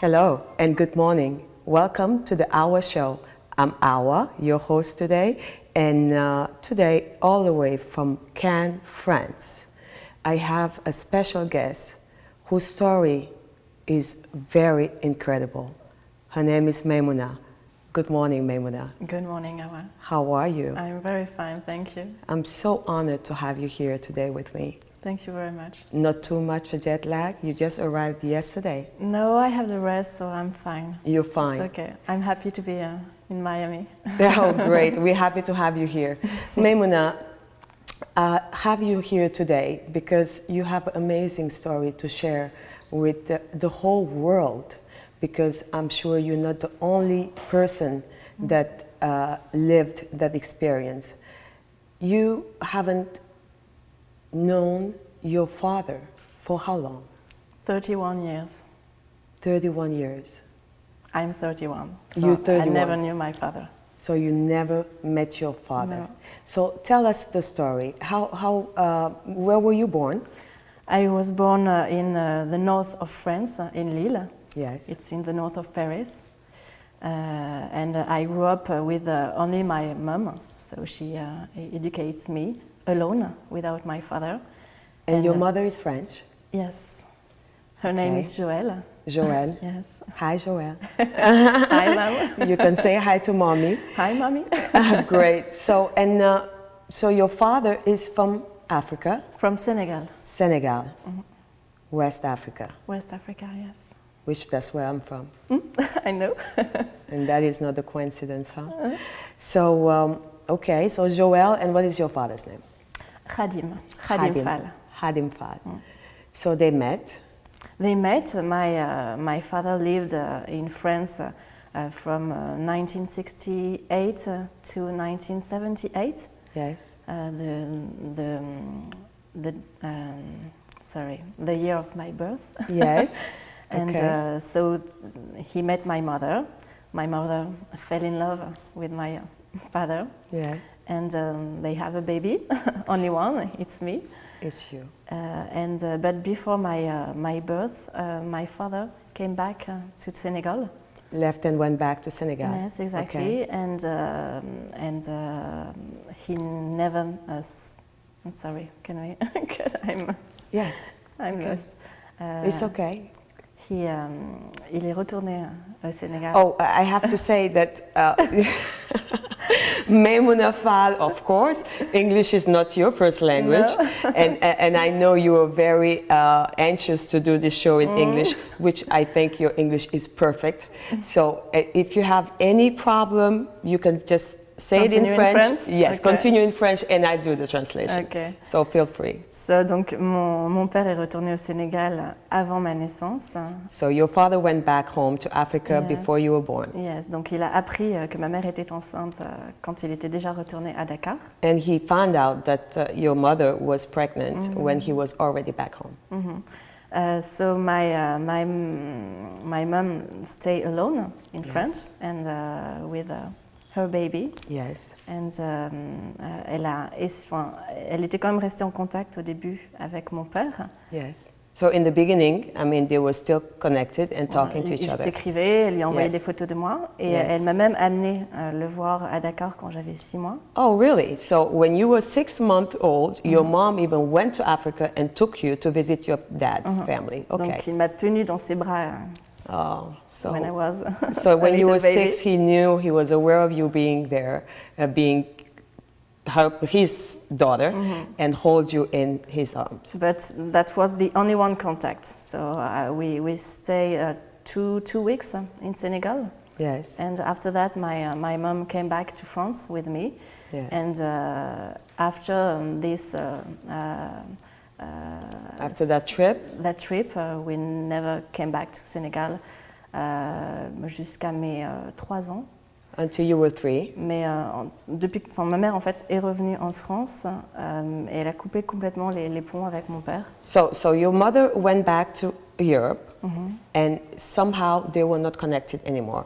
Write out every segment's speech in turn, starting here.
Hello and good morning. Welcome to the Awa Show. I'm Awa, your host today, and today all the way from Cannes, France. I have a special guest whose story is very incredible. Her name is Maimouna. Good morning, Maimouna. Good morning, Awa. How are you? I'm very fine, thank you. I'm so honored to have you here today with me. Thank you very much. Not too much a jet lag? You just arrived yesterday. No, I have the rest, so I'm fine. You're fine. It's okay. I'm happy to be in Miami. Oh, great. We're happy to have you here. Maimouna, have you here today because you have an amazing story to share with the whole world, because I'm sure you're not the only person that lived that experience. You haven't known your father for how long? 31 years. 31 years. I'm 31. So You're 31. I never knew my father. So you never met your father. No. So tell us the story. Where were you born? I was born in the north of France, in Lille. Yes. It's in the north of Paris. And I grew up with only my mom. So she educates me alone, without my father. And your mother is French? Yes. Her name is Joëlle. Joëlle. Yes. Hi, Joëlle. Hi, Mom. You can say hi to mommy. Hi, Mommy. Great. So your father is from Africa? From Senegal. Senegal. West Africa. West Africa, yes. Which that's where I'm from. I know. And that is not a coincidence, huh? So, okay, so Joëlle, and what is your father's name? Khadim Fall. Khadim Fall. So they met? They met. My father lived in France from 1968 to 1978. Yes. The year of my birth. Yes. And okay. So he met my mother. My mother fell in love with my father. Yes. And they have a baby, only one, it's me. It's you. But before my birth, my father came back to Senegal. Left and went back to Senegal. Yes, exactly. Okay. And he never. Sorry, can I? Yes. I'm okay. lost. It's okay. Il est retourné au Sénégal. Oh, I have to say that Maimouna Fall, of course, English is not your first language, No. and I know you are very anxious to do this show in English, which I think your English is perfect. So if you have any problem, you can just say Continue it in French. Yes, okay. Continue in French, and I do the translation. Okay. So feel free. So, donc mon père est retourné au Sénégal avant ma naissance. So your father went back home to Africa Yes. before you were born. Yes, donc il a appris que ma mère était enceinte quand il était déjà retourné à Dakar. And he found out that your mother was pregnant when he was already back home. So my mom stayed alone in France and with her baby. Yes. And elle était quand même restée en contact au début avec mon père. Yes. So in the beginning, I mean, they were still connected and talking to each Ils other. s'écrivaient, elle lui envoyait Yes. des photos de moi et Yes. elle m'a même amené le voir à Dakar quand j'avais 6 mois. Oh, really? So when you were 6 months old, your mom even went to Africa and took you to visit your dad's family. Okay. Donc il m'a tenue dans ses bras Oh, so when I was so when a you were little baby. 6, he knew, he was aware of you being there, being his daughter, and hold you in his arms. But that was the only one contact. So we stayed 2 weeks in Senegal. Yes. And after that, my mom came back to France with me. Yes. And after this, After that trip, we never came back to Senegal jusqu'à mes 3 ans. until you were 3. Mais ma mère en fait est revenue en France et elle a coupé complètement les ponts avec mon père. So your mother went back to Europe, and somehow they were not connected anymore.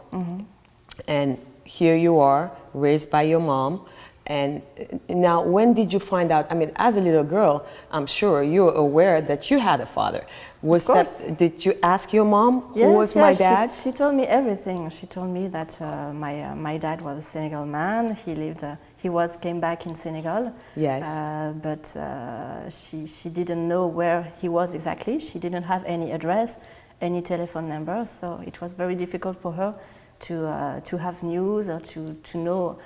And here you are, raised by your mom, And now, when did you find out? I mean, as a little girl, I'm sure you were aware that you had a father. Of course. Did you ask your mom who Yes, was my yes, dad? She told me everything. She told me that my dad was a Senegal man. He came back in Senegal. Yes. But she didn't know where he was exactly. She didn't have any address, any telephone number. So it was very difficult for her to have news or to know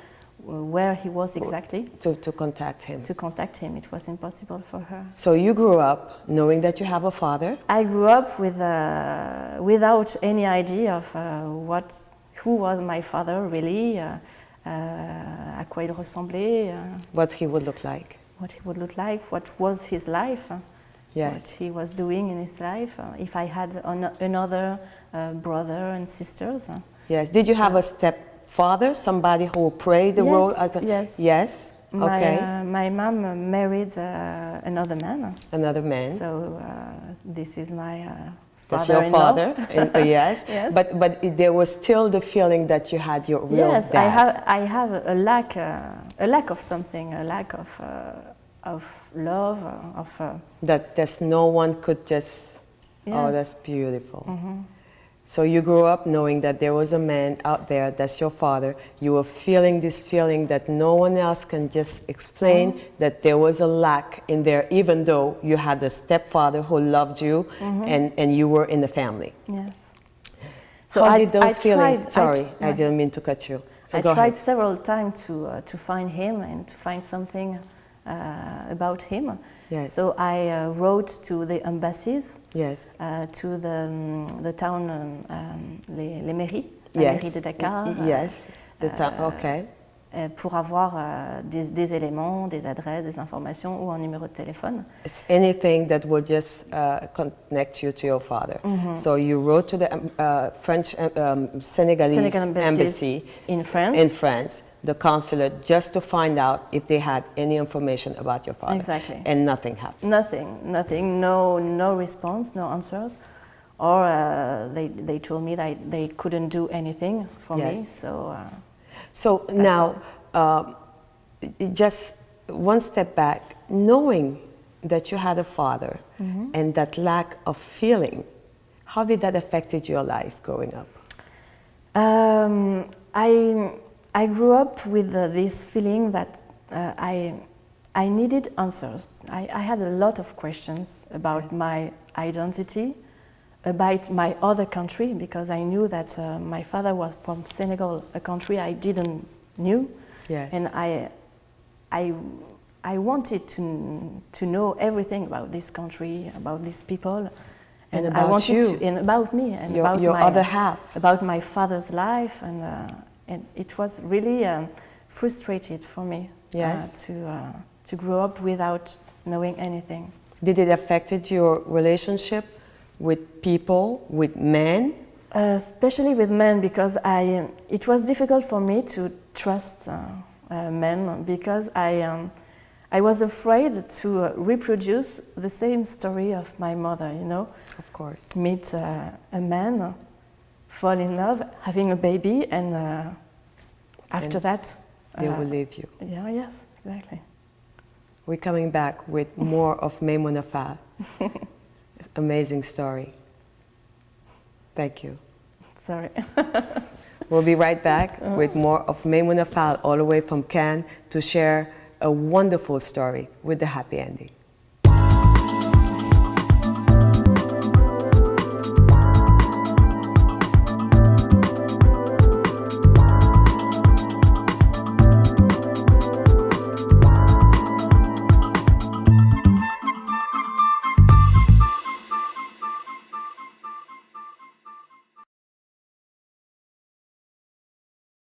where he was exactly. To contact him. To contact him, it was impossible for her. So you grew up knowing that you have a father? I grew up without any idea of who was my father really, à quoi il ressemblait, what he would look like. What was his life, Yes. what he was doing in his life, if I had another brother and sisters. Yes. Did you have a stepfather, somebody who played the role as a... Yes. Yes. Okay. My mom married another man. Another man. So this is my That's your father. Yes. Yes. But there was still the feeling that you had your real yes, dad. I have a lack of something, a lack of love, That just no one could just... Yes. Oh, that's beautiful. So you grew up knowing that there was a man out there, that's your father. You were feeling this feeling that no one else can just explain, that there was a lack in there, even though you had a stepfather who loved you and you were in the family. Yes. So how did those feelings... Sorry, I didn't mean to cut you. So I go tried ahead. several times to find him and to find something about him. Yes. So I wrote to the embassies, Yes. to the town, les mairies, la Yes. mairie de Dakar. Yes. The town. Okay. Pour avoir des éléments, des adresses, des informations ou un numéro de téléphone. It's anything that would just connect you to your father. So you wrote to the French Senegalese embassy in France. In France, the consulate, just to find out if they had any information about your father. Exactly. And nothing happened. Nothing, no response, no answers. Or they told me that they couldn't do anything for me. Yes. So now, just one step back, knowing that you had a father and that lack of feeling, how did that affected your life growing up? I grew up with this feeling that I needed answers. I had a lot of questions about my identity, about my other country, because I knew that my father was from Senegal, a country I didn't knew. Yes. And I wanted to know everything about this country, about these people. And I about wanted you. And about me, and your, about your my other half. About my father's life, and it was really frustrated for me. Yes. To grow up without knowing anything. Did it affected your relationship with people, with men? Especially with men, because it was difficult for me to trust men, because I was afraid to reproduce the same story of my mother, you know. Of course. Meet a man, fall in love, having a baby, and after that... They will leave you. Yeah, yes, exactly. We're coming back with more of Maimouna Fall. Amazing story. Thank you. Sorry. We'll be right back with more of Maimouna Fall all the way from Cannes to share a wonderful story with the happy ending.